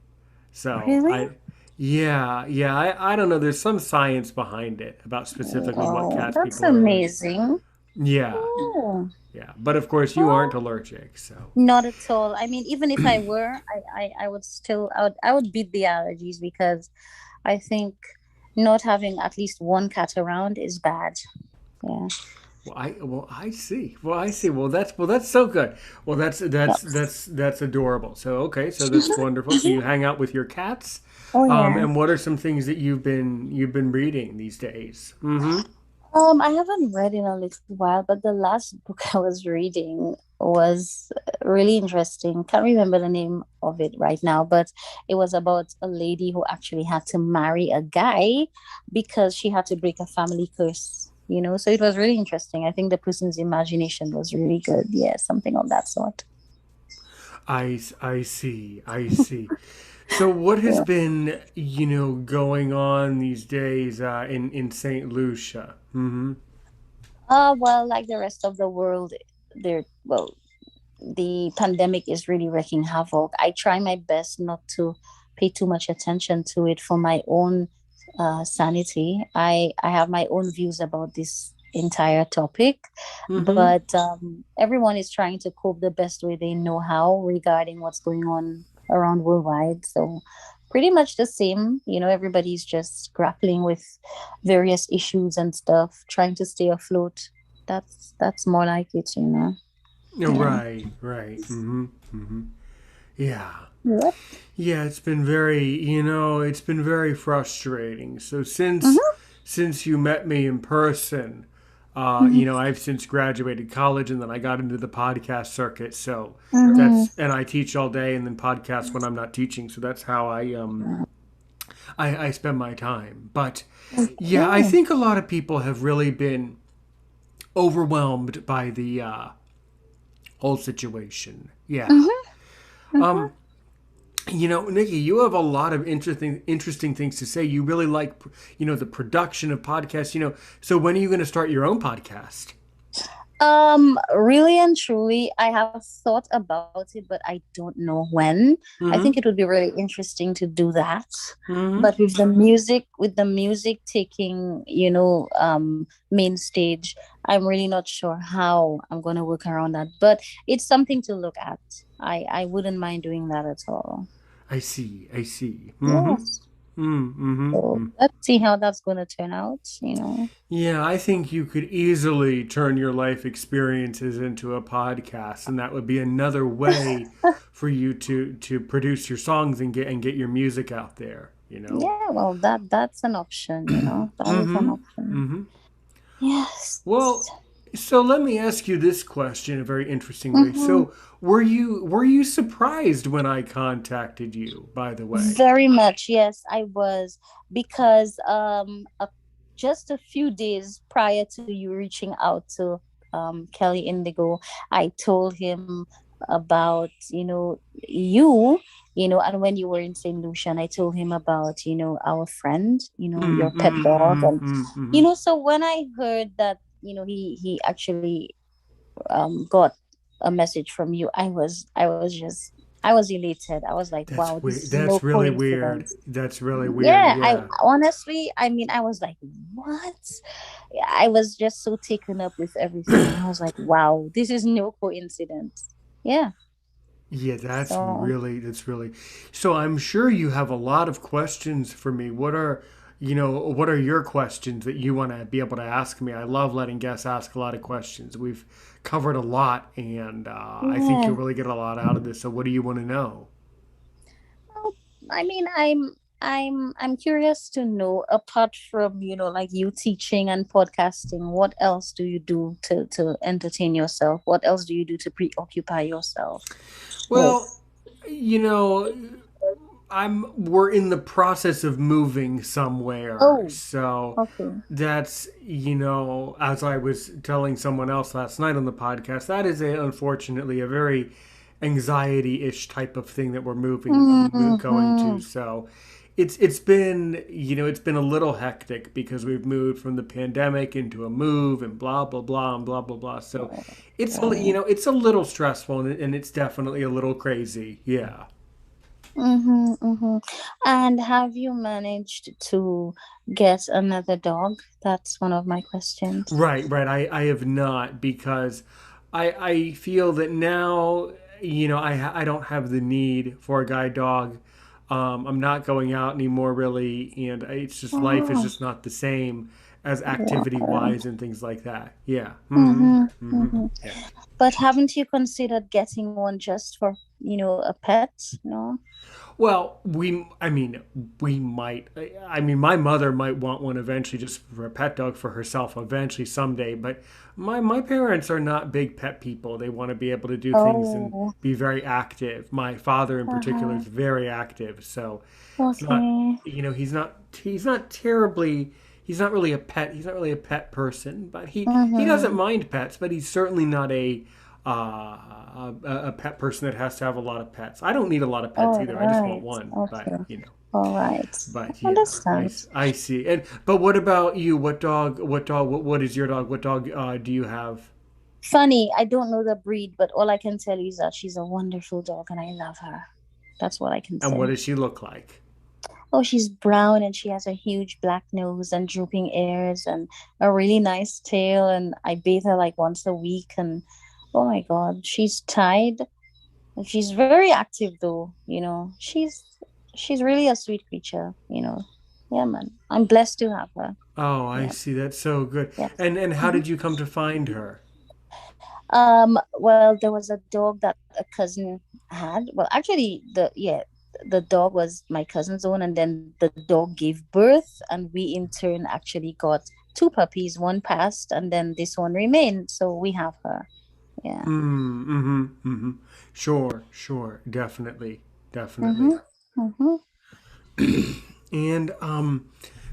So really? I Yeah, yeah. I don't know. There's some science behind it about specifically what Oh, cats that's people are allergic. amazing. Yeah, Oh, yeah. But of course, you aren't well, allergic, so. not at all. I mean, even if I were, I would still, I would beat the allergies because I think not having at least one cat around is bad. Yeah. Well, I see. Well, I see. Well, that's so good. Well, that's adorable. So okay, so that's wonderful. So you hang out with your cats, Oh yeah. and what are some things that you've been reading these days? Mm-hmm. I haven't read in a little while, but the last book I was reading was really interesting. Can't remember the name of it right now, but it was about a lady who actually had to marry a guy because she had to break a family curse, you know? So it was really interesting. I think the person's imagination was really good. Yeah, something of that sort. I see. I see. So what has Yeah. been going on these days in Saint Lucia? Mm-hmm. Well, like the rest of the world, well, the pandemic is really wreaking havoc. I try my best not to pay too much attention to it for my own sanity. I have my own views about this entire topic, Mm-hmm. but everyone is trying to cope the best way they know how regarding what's going on around worldwide. So pretty much the same, you know, everybody's just grappling with various issues and stuff, trying to stay afloat. That's more like it, you know. Yeah. Right. Right. Mm-hmm. Mm-hmm. Yeah. Yep. Yeah, it's been very frustrating. So since Mm-hmm. since you met me in person, Mm-hmm. I've since graduated college and then I got into the podcast circuit. So Mm-hmm. and I teach all day and then podcast when I'm not teaching. So that's how I spend my time. But yeah, I Okay. think a lot of people have really been overwhelmed by the whole situation. Yeah. Mm-hmm. Mm-hmm. Um, Nikki, you have a lot of interesting things to say. You really like, the production of podcasts. So when are you going to start your own podcast? Really and truly, I have thought about it, but I don't know when. I think it Mm-hmm. would be really interesting to do that. Mm-hmm. But with the music taking, main stage, I'm really not sure how I'm gonna work around that. But it's something to look at. I wouldn't mind doing that at all. I see. I see. Mm-hmm. Yes. Mm-hmm. So Mm-hmm. let's see how that's gonna turn out, you know. Yeah, I think you could easily turn your life experiences into a podcast, and that would be another way for you to produce your songs and get your music out there. Yeah, well, that's an option, you know. That is an Mm-hmm. option. Mm-hmm. Yes. Well, so let me ask you this question, a very interesting way. Mm-hmm. So, were you surprised when I contacted you, by the way? Very much, yes, I was because just a few days prior to you reaching out to Kelly Indigo, I told him about and when you were in St. Lucian, I told him about our friend, your pet dog, and so when I heard that he actually got a message from you, I was elated. I was like, That's wow, this weird. is no That's really weird. coincidence. That's really weird. Yeah, I Yeah. honestly, I mean, I was like, what? I was just so taken up with everything. I was like, wow, this is no coincidence. Yeah. Yeah, that's So, really that's really. So I'm sure you have a lot of questions for me. What are your questions that you want to be able to ask me? I love letting guests ask a lot of questions. We've covered a lot, and I think yeah. you'll really get a lot out of this. So what do you want to know? Well, I mean, I'm curious to know, apart from, like you teaching and podcasting, what else do you do to entertain yourself? What else do you do to preoccupy yourself with? Well, you know, we're in the process of moving somewhere. Oh, So okay. that's, as I was telling someone else last night on the podcast, that is unfortunately a very anxiety-ish type of thing that we're going to. Mm-hmm. So it's been a little hectic because we've moved from the pandemic into a move and blah blah blah and blah blah blah. So it's Right. it's a little stressful and it's definitely a little crazy. Yeah. Mm-hmm, mm-hmm. And have you managed to get another dog? That's one of my questions. Right, right. I have not because I feel that now, I don't have the need for a guide dog. I'm not going out anymore really, and it's just life is Oh, just not the same as activity wow. wise and things like that. Yeah. Mm-hmm. Mm-hmm, Mm-hmm. mm-hmm. Yeah. But haven't you considered getting one just for, a pet? No? Well, I mean, we might. I mean, my mother might want one eventually, just for a pet dog for herself, eventually someday. But my parents are not big pet people. They want to be able to do things and Oh, be very active. My father, in particular, uh-huh. is very active. So it's not, Okay. he's not terribly. He's not really a pet. He's not really a pet person, but he doesn't Mm-hmm. mind pets. But he's certainly not a pet person that has to have a lot of pets. I don't need a lot of pets All either. I just want right. one. But Okay. All right. but I yeah, understand. I see. And but what about you? What dog? What dog? What is your dog? What dog do you have? Funny, I don't know the breed, but all I can tell you is that she's a wonderful dog and I love her. That's what I can And what say. does she look like? Oh, she's brown and she has a huge black nose and drooping ears and a really nice tail. And I bathe her like once a week. And oh my God, she's tied. And she's very active though, She's really a sweet creature. Yeah, man. I'm blessed to have her. Oh, I Yeah. see. That's so good. Yes. And how Mhm. did you come to find her? Well, there was a dog that a cousin had. Well, actually, the dog was my cousin's own, and then the dog gave birth, and we in turn actually got two puppies. One passed, and then this one remained. So we have her. Yeah. Mm-hmm. Mm-hmm. Sure, sure. Definitely. Definitely. Mhm. Mhm. And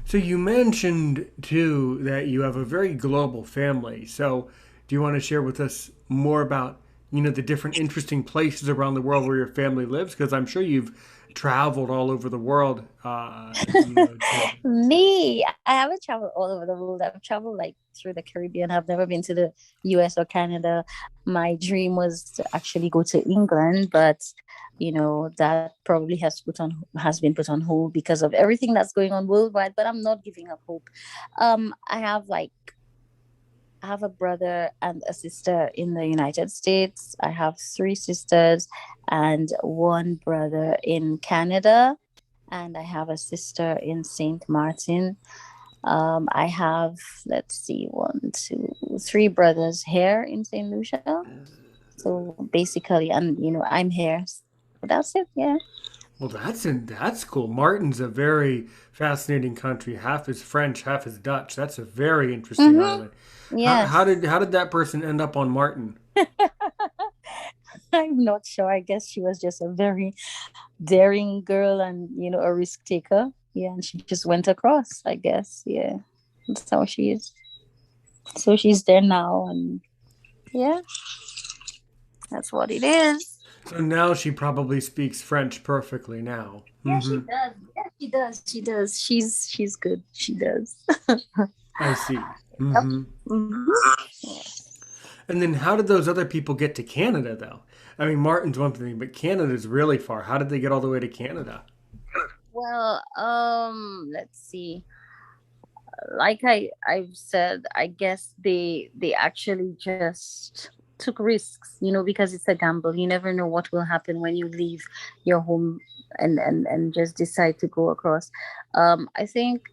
so you mentioned too that you have a very global family. So do you want to share with us more about the different interesting places around the world where your family lives? Because I'm sure you've traveled all over the world. To Me, I haven't traveled all over the world. I've traveled like through the Caribbean. I've never been to the US or Canada. My dream was to actually go to England, but that probably has been put on hold because of everything that's going on worldwide. But I'm not giving up hope. I have a brother and a sister in the United States. I have three sisters and one brother in Canada, and I have a sister in Saint Martin. I have, let's see, one, two, three brothers here in Saint Lucia. So basically, and I'm here. So that's it. Yeah. well, that's cool. Martin's a very fascinating country. Half is French, half is Dutch. That's a very interesting Mm-hmm. island. Yes. How did that person end up on Martin? I'm not sure. I guess she was just a very daring girl and a risk taker. Yeah, and she just went across. I guess. Yeah, that's how she is. So she's there now, and yeah, that's what it is. So now she probably speaks French perfectly now. Yeah, she Mm-hmm. does. Yeah, she does. She does. She's good. She does. I see. Yep. Mm-hmm. Mhm. And then how did those other people get to Canada, though? I mean, Martin's one thing, but Canada's really far. How did they get all the way to Canada? Well, let's see. Like I've said, I guess they actually just took risks, because it's a gamble. You never know what will happen when you leave your home and just decide to go across. I think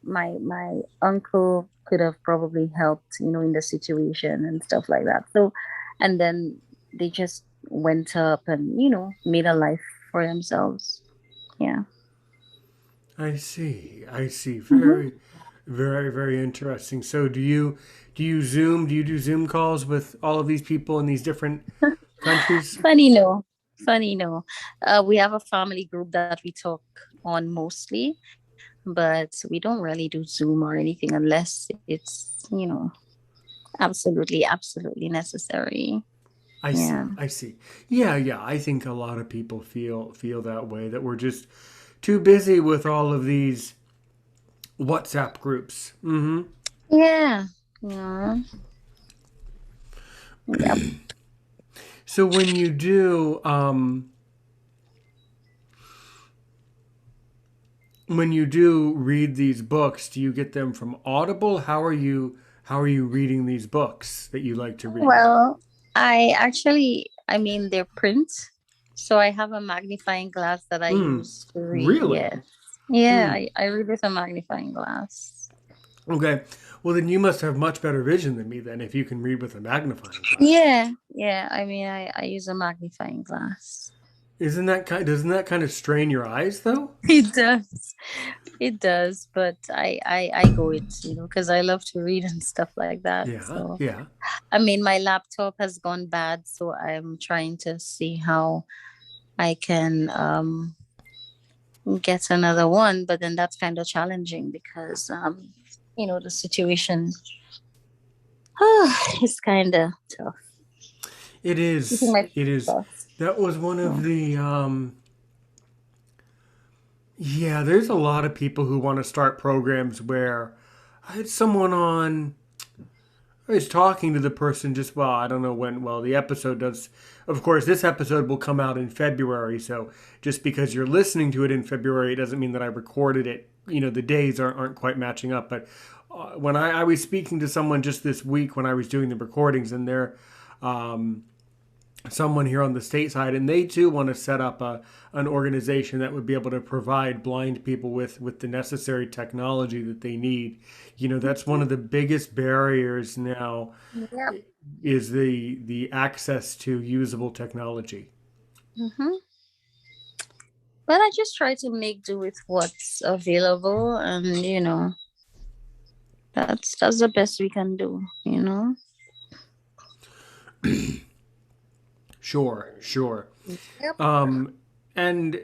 my uncle could have probably helped, in the situation and stuff like that. So, and then they just went up and made a life for themselves. Yeah. I see. I see. Hmm. Very, very, very interesting. So do you Zoom? Do you do Zoom calls with all of these people in these different countries? Funny no, funny no. We have a family group that we talk on mostly, but we don't really do Zoom or anything unless it's absolutely absolutely necessary. I Yeah. see. I see. Yeah, yeah. I think a lot of people feel that way that we're just too busy with all of these WhatsApp groups. Mm-hmm. Yeah. Yeah. Yep. So when you do, when you do read these books, do you get them from Audible? How are you reading these books that you like to read? Well, I mean, they're print. So I have a magnifying glass that I Hmm. use to read. Really? Yes. Yeah, Hmm. I read with a magnifying glass. Okay. Well, then you must have much better vision than me then if you can read with a magnifying glass. Yeah, yeah. I mean, I use a magnifying glass. Doesn't that kind of strain your eyes though? It does. It does, but I go it, because I love to read and stuff like that. Yeah, So, yeah. I mean, my laptop has gone bad, so I'm trying to see how I can get another one, but then that's kind of challenging because the situation is kind of tough. It Keeping is. my It is. thoughts. That was one of So. the yeah, there's a lot of people who want to start programs where I had someone on. I was talking to the person just, well, I don't know when. Well, the episode does. Of course, this episode will come out in February. So just because you're listening to it in February, it doesn't mean that I recorded it. The days aren't quite matching up. But when I was speaking to someone just this week when I was doing the recordings, and they're someone here on the state side, and they too want to set up an organization that would be able to provide blind people with the necessary technology that they need. That's one of the biggest barriers now Yep. is the access to usable technology. Hmm. But I just try to make do with what's available, and that's the best we can do. Sure, sure. Yep. Um, and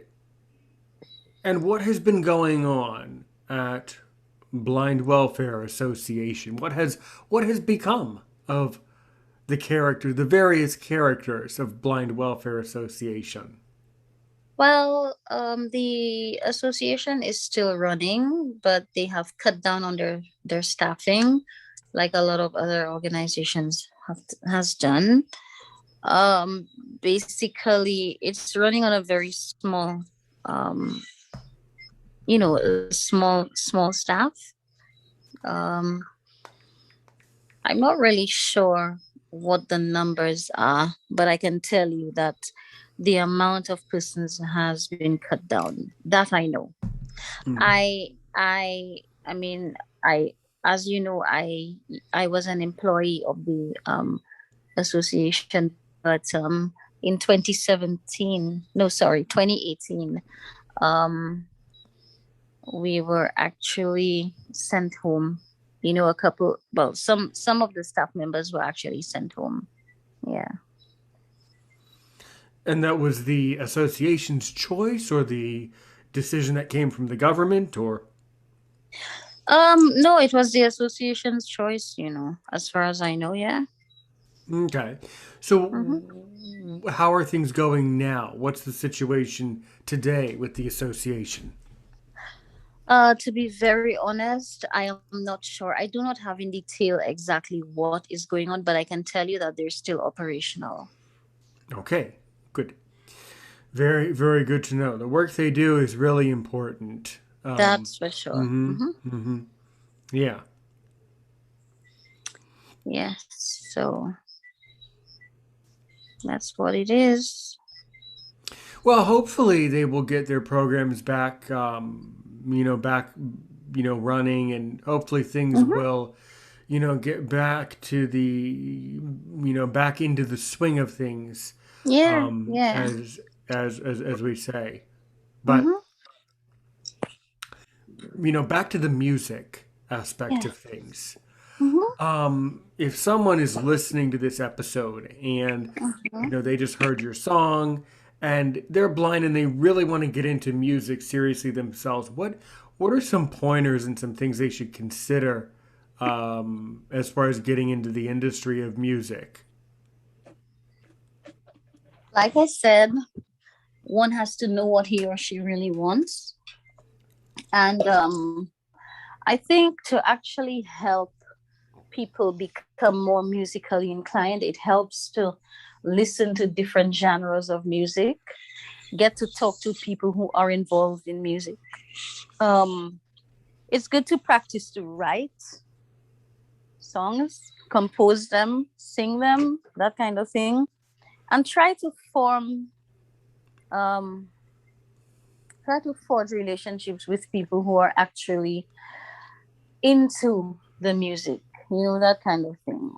and what has been going on at Blind Welfare Association? What has become of the various characters of Blind Welfare Association? Well, the association is still running, but they have cut down on their staffing, like a lot of other organizations has done. Um, Basically, it's running on a very um, small staff. Um, I'm not really sure what the numbers are, but I can tell you that the amount of persons has been cut down. That I know. Hmm. I mean, I as you know, I was an employee of the association, but in 2017, no, sorry, 2018, um we were actually sent home. A couple, well, some of the staff members were actually sent home. Yeah. And that was the association's choice or the decision that came from the government or No, it was the association's choice, as far as I know, yeah. okay. So Mm-hmm. how are things going now? What's the situation today with the association? To be very honest, I am not sure. I do not have in detail exactly what is going on, but I can tell you that they're still operational. Okay. Good. Very, very good to know. The work they do is really important. That's for sure. Mm-hmm. Mm-hmm. Mm-hmm. Yeah. Yes. So that's what it is. Well, hopefully they will get their programs back, back, running, and hopefully things Mm-hmm. will, get back to back into the swing of things, Yeah. um, Yeah. as as we say. But Mm-hmm. back to the music aspect Yeah. of things. Mm-hmm. If someone is listening to this episode and they just heard your song and they're blind and they really want to get into music seriously themselves, what are some pointers and some things they should consider as far as getting into the industry of music? Like I said, one has to know what he or she really wants. And I think to actually help people become more musically inclined, it helps to listen to different genres of music. get to talk to people who are involved in music. Um, it's good to practice to write songs, compose them, sing them, that kind of thing, and um, try to forge relationships with people who are actually into the music, that kind of thing.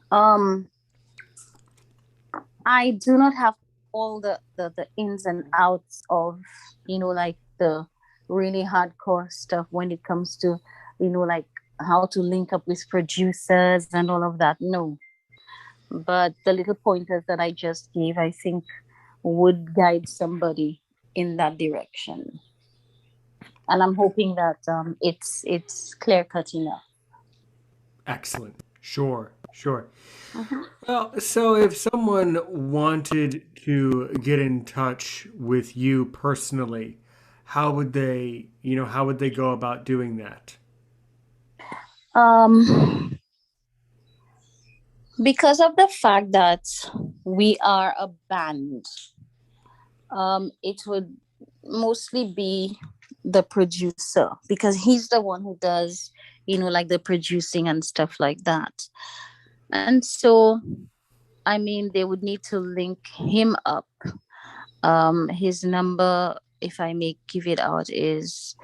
I do not have all the ins and outs of, like the really hardcore stuff when it comes to, like how to link up with producers and all of that. No. But the little pointers that I just gave, I think would guide somebody in that direction. And I'm hoping that it's clear cut enough. Excellent. Sure, sure. Mhm. Well, so if someone wanted to get in touch with you personally, how would they go about doing that? Um, because of the fact that we are a band, it would mostly be the producer because he's the one who does, like the producing and stuff like that. And so, I mean, they would need to link him up. His number, if I may give it out, is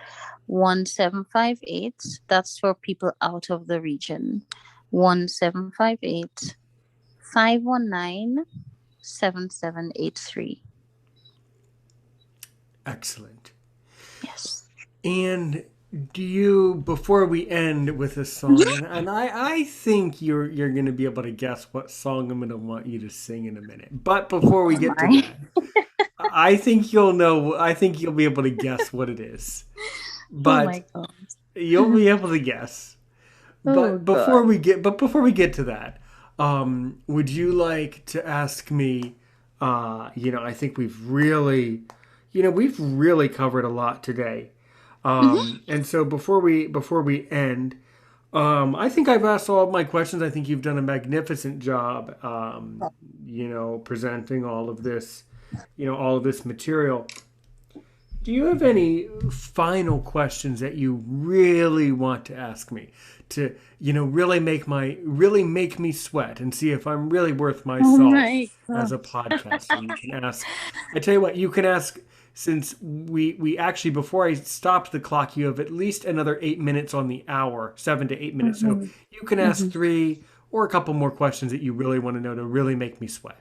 1758. That's for people out of the region. 1758 519 7783. Excellent. Yes. And do you, before we end with a song, and I think you're going to be able to guess what song I'm going to want you to sing in a minute. But before we Oh get to my. that, I think you'll know. I think you'll be able to guess what it is. Oh But my God. you'll be able to guess. Oh God. Before we get to that, would you like to ask me? I think we've really covered a lot today. Mm-hmm. And so before we end, I think I've asked all of my questions. I think you've done a magnificent job, presenting all of this material. Do you have any final questions that you really want to ask me to, really make me sweat and see if I'm really worth my Oh salt my as God. a podcaster? You can ask. I tell you what, you can ask since we actually before I stopped the clock, you have at least another 8 minutes on the hour, 7 to 8 minutes. So Mm-hmm. you can ask Mm-hmm. three or a couple more questions that you really want to know to really make me sweat.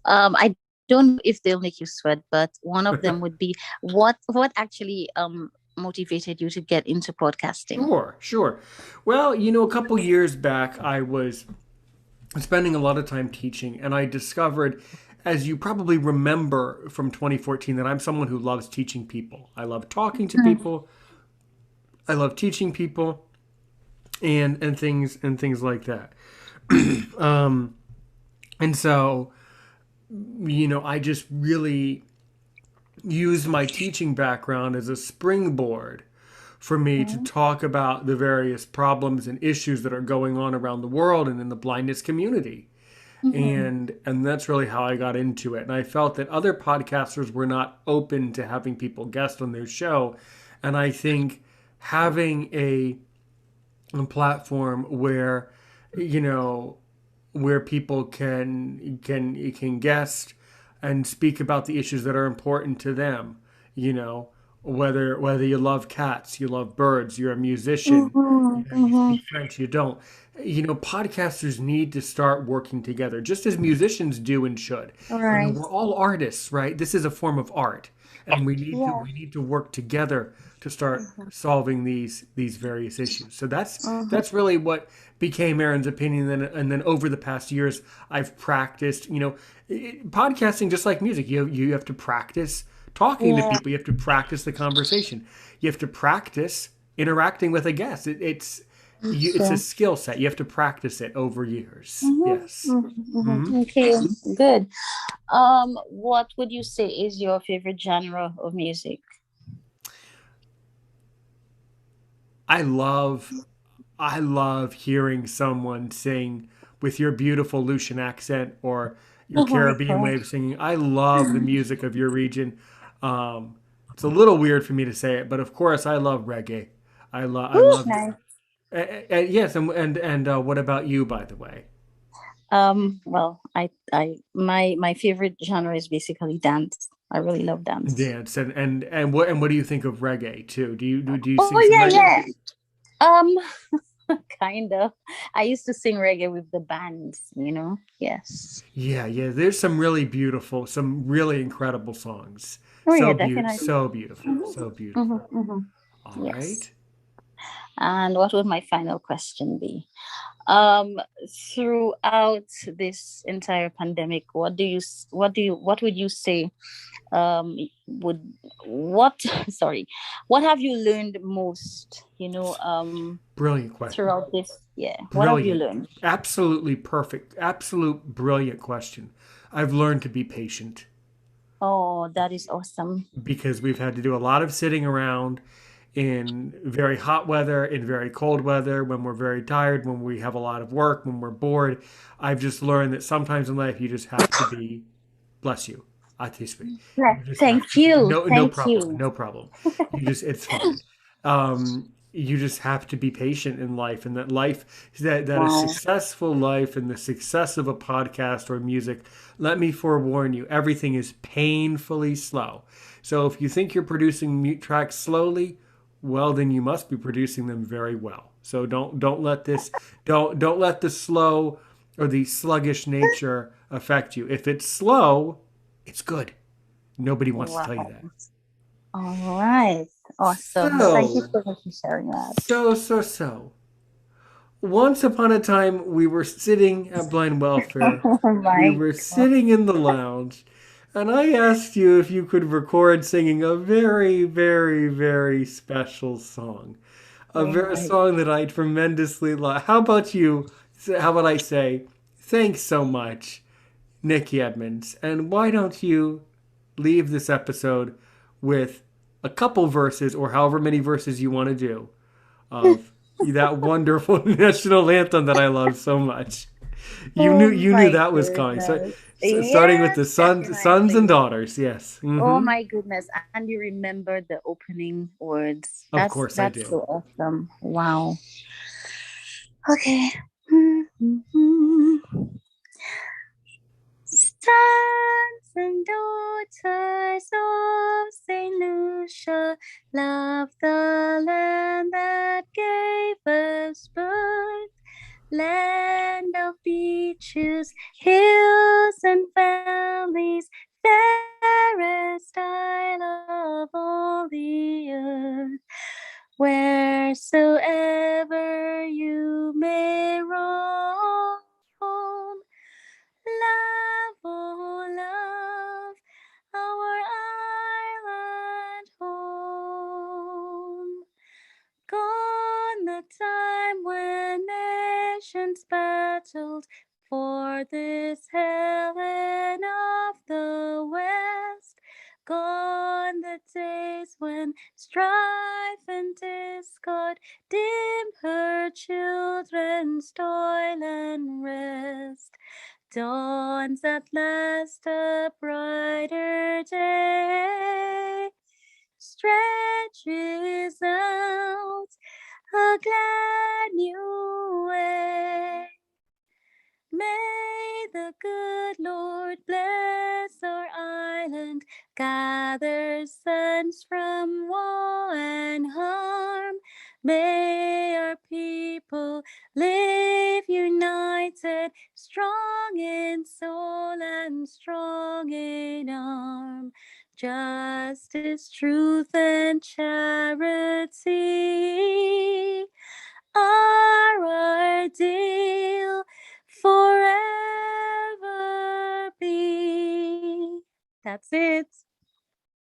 I don't know if they'll make you sweat, but one of them would be what actually motivated you to get into podcasting? Sure, sure. Well, a couple years back, I was spending a lot of time teaching, and I discovered, as you probably remember from 2014, that I'm someone who loves teaching people. I love talking to people. I love teaching people, and things like that. Um, and so, I just really used my teaching background as a springboard for me to talk about the various problems and issues that are going on around the world and in the blindness community. Mm-hmm. And that's really how I got into it. And I felt that other podcasters were not open to having people guest on their show. And I think having a platform where, you know, where people can guest and speak about the issues that are important to them, you know, whether you love cats, you love birds, you're a musician, Mm-hmm. you Mm-hmm. speak French, you don't. Podcasters need to start working together, just as musicians do and should. All right. We're all artists, right? This is a form of art, and Yeah. we need to work together to start solving these various issues. So Mm-hmm. that's really what became Aaron's opinion. And then over the past years, I've practiced. Podcasting, just like music, you have to practice talking to Yeah. people. You have to practice the conversation. You have to practice interacting with a guest. It's a Sure. skill set. You have to practice it over years. Mm-hmm. Yes. Mm-hmm. Hmm. Okay. Good. What would you say is your favorite genre of music? I love I love hearing someone sing with your beautiful Lucian accent, or your Oh my Caribbean way God. of singing. I love the music of your region. Um, it's a little weird for me to say it, but of course I love reggae. I Woo, love. nice. Yes, and what about you, by the way? Well, my favorite genre is basically dance. I really love dance. Dance and what do you think of reggae too? Do you Oh sing some yeah, reggae? yeah. Um, kind of. I used to sing reggae with the bands. Yes. Yeah, yeah. There's some really beautiful, some really incredible songs. Oh yeah, definitely. So beautiful, so Hmm, beautiful. hmm. All Yes. right. And what would my final question be? Um, Throughout this entire pandemic, what would you say? Would what? Sorry, what have you learned most? Brilliant question. Throughout this, yeah. What have you Brilliant. learned? Absolutely perfect. Absolute brilliant question. I've learned to be patient Oh, that is awesome. because we've had to do a lot of sitting around in very hot weather, in very cold weather, when we're very tired, when we have a lot of work, when we're bored. I've just learned that sometimes in life you just have to be, bless you, autistic. Yeah, You just have thank to be, you, no thank problem, you. no problem. It's fine. You just have to be patient in life, and that a Wow. successful life and the success of a podcast or music, let me forewarn you, everything is painfully slow. So if you think you're producing mute tracks slowly, well then you must be producing them very well. So don't let the slow or the sluggish nature affect you. If it's slow, it's good. Nobody wants to tell you that. Wow. All right. Awesome. Thank you So, so much for sharing that. so. Once upon a time, we were sitting at Blind Welfare. Oh We my were God. sitting in the lounge, and I asked you if you could record singing a very, very, very special song. Oh A my. song that I tremendously love. How about you? How about I say, thanks so much, Nikki Edmonds. And why don't you leave this episode with a couple verses or however many verses you want to do of that wonderful national anthem that I love so much. Oh You knew my that was coming. goodness. Starting with Yes, the sons and definitely. daughters. Yes. Oh Hmm. my goodness. And you remember the opening words. Of That's course I that's do. so awesome. Wow. Okay. Sons and daughters of Saint Lucia, love the land that gave us birth, land of beaches, hills, and valleys, fairest isle of all the earth. Wheresoever you may roam, love, oh love, our island home. Gone the time when nations battled for this Helen of the West. Gone the days when strife and discord dim her children's toil and rest. Dawns at last a brighter day, stretches out a glad new way. May the good Lord bless our island, gather sons from woe and harm. May our people live united, strong in soul and strong in arm. Justice, truth, and charity are our deal forever be. That's it.